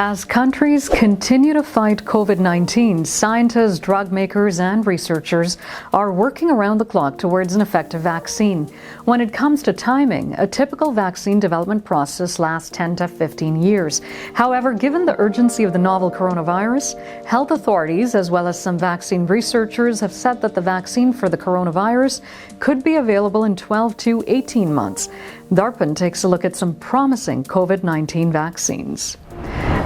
As countries continue to fight COVID-19, scientists, drug makers, and researchers are working around the clock towards an effective vaccine. When it comes to timing, a typical vaccine development process lasts 10 to 15 years. However, given the urgency of the novel coronavirus, health authorities, as well as some vaccine researchers, have said that the vaccine for the coronavirus could be available in 12 to 18 months. Darpan takes a look at some promising COVID-19 vaccines.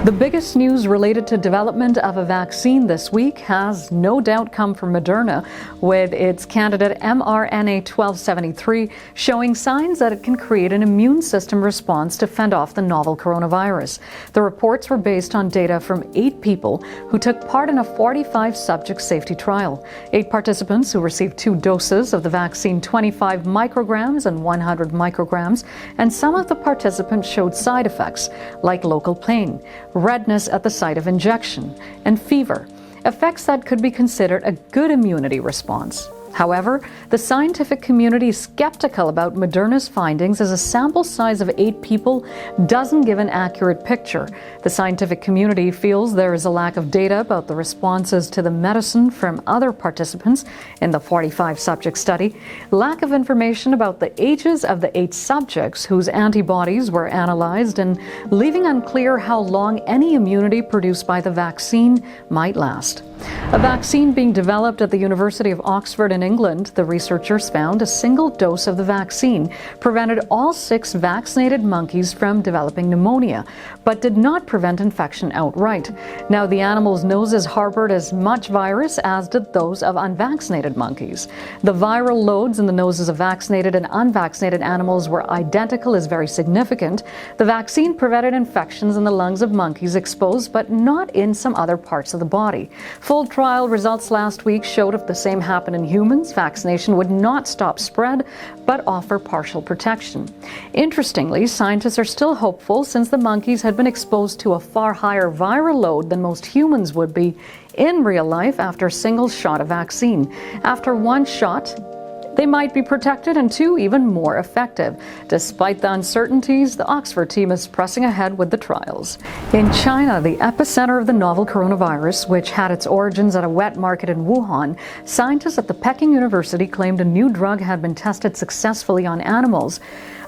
The biggest news related to development of a vaccine this week has no doubt come from Moderna, with its candidate mRNA 1273 showing signs that it can create an immune system response to fend off the novel coronavirus. The reports were based on data from 8 people who took part in a 45-subject safety trial. 8 participants who received 2 doses of the vaccine, 25 micrograms and 100 micrograms, and some of the participants showed side effects like local pain, redness at the site of injection, and fever, effects that could be considered a good immunity response. However, the scientific community is skeptical about Moderna's findings, as a sample size of 8 people doesn't give an accurate picture. The scientific community feels there is a lack of data about the responses to the medicine from other participants in the 45-subject study, lack of information about the ages of the 8 subjects whose antibodies were analyzed, and leaving unclear how long any immunity produced by the vaccine might last. A vaccine being developed at the University of Oxford in England, the researchers found a single dose of the vaccine prevented all 6 vaccinated monkeys from developing pneumonia, but did not prevent infection outright. Now, the animals' noses harbored as much virus as did those of unvaccinated monkeys. The viral loads in the noses of vaccinated and unvaccinated animals were identical, is very significant. The vaccine prevented infections in the lungs of monkeys exposed, but not in some other parts of the body. Full trial results last week showed if the same happened in humans, vaccination would not stop spread, but offer partial protection. Interestingly, scientists are still hopeful, since the monkeys had been exposed to a far higher viral load than most humans would be in real life after a single shot of vaccine. After 1 shot, they might be protected, and 2 even more effective. Despite the uncertainties, the Oxford team is pressing ahead with the trials. In China, the epicenter of the novel coronavirus, which had its origins at a wet market in Wuhan, scientists at the Peking University claimed a new drug had been tested successfully on animals.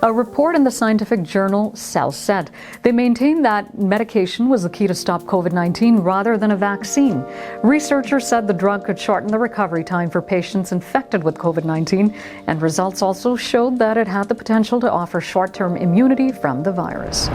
A report in the scientific journal Cell said they maintained that medication was the key to stop COVID-19 rather than a vaccine. Researchers said the drug could shorten the recovery time for patients infected with COVID-19, and results also showed that it had the potential to offer short-term immunity from the virus.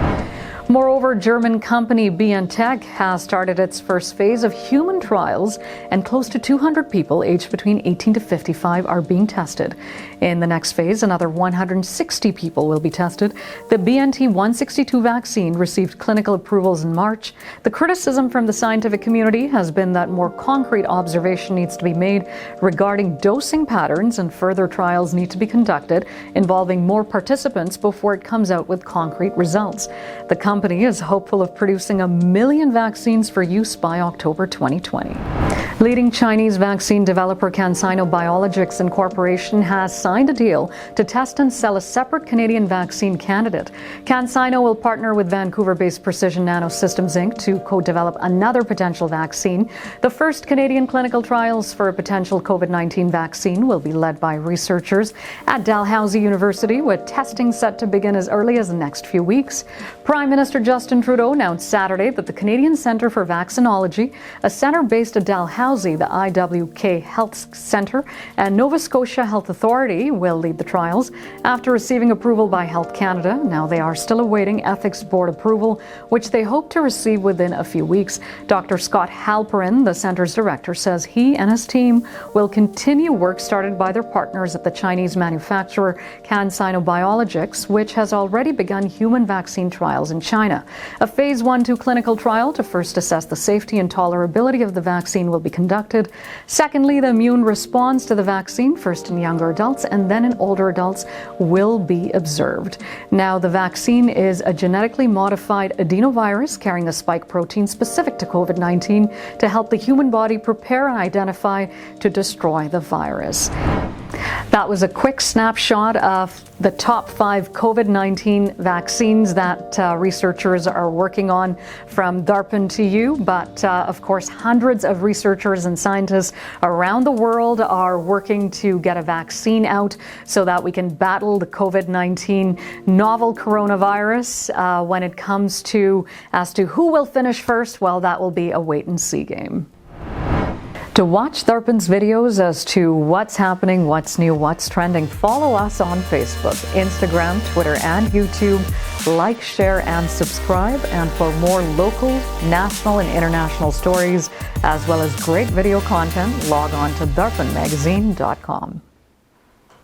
Moreover, German company BNTech has started its first phase of human trials, and close to 200 people aged between 18 to 55 are being tested. In the next phase, another 160 people will be tested. The BNT-162 vaccine received clinical approvals in March. The criticism from the scientific community has been that more concrete observation needs to be made regarding dosing patterns, and further trials need to be conducted involving more participants before it comes out with concrete results. The company is hopeful of producing 1 million vaccines for use by October 2020. Leading Chinese vaccine developer Cansino Biologics Incorporation has signed a deal to test and sell a separate Canadian vaccine candidate. Cansino will partner with Vancouver-based Precision Nanosystems Inc. to co-develop another potential vaccine. The first Canadian clinical trials for a potential COVID-19 vaccine will be led by researchers at Dalhousie University, with testing set to begin as early as the next few weeks. Prime Minister Justin Trudeau announced Saturday that the Canadian Centre for Vaccinology, a centre based at Dalhousie, the IWK Health Centre, and Nova Scotia Health Authority will lead the trials. After receiving approval by Health Canada, now they are still awaiting Ethics Board approval, which they hope to receive within a few weeks. Dr. Scott Halperin, the centre's director, says he and his team will continue work started by their partners at the Chinese manufacturer Cansino Biologics, which has already begun human vaccine trials in China. A phase 1-2 clinical trial to first assess the safety and tolerability of the vaccine will be conducted. Secondly, the immune response to the vaccine, first in younger adults and then in older adults, will be observed. Now, the vaccine is a genetically modified adenovirus carrying a spike protein specific to COVID-19 to help the human body prepare and identify to destroy the virus. That was a quick snapshot of the top 5 COVID-19 vaccines that researchers are working on from Darpan to you. But of course, hundreds of researchers and scientists around the world are working to get a vaccine out so that we can battle the COVID-19 novel coronavirus. When it comes to as to who will finish first, well, that will be a wait and see game. To watch Darpan's videos as to what's happening, what's new, what's trending, follow us on Facebook, Instagram, Twitter, and YouTube. Like, share, and subscribe. And for more local, national, and international stories, as well as great video content, log on to darpanmagazine.com.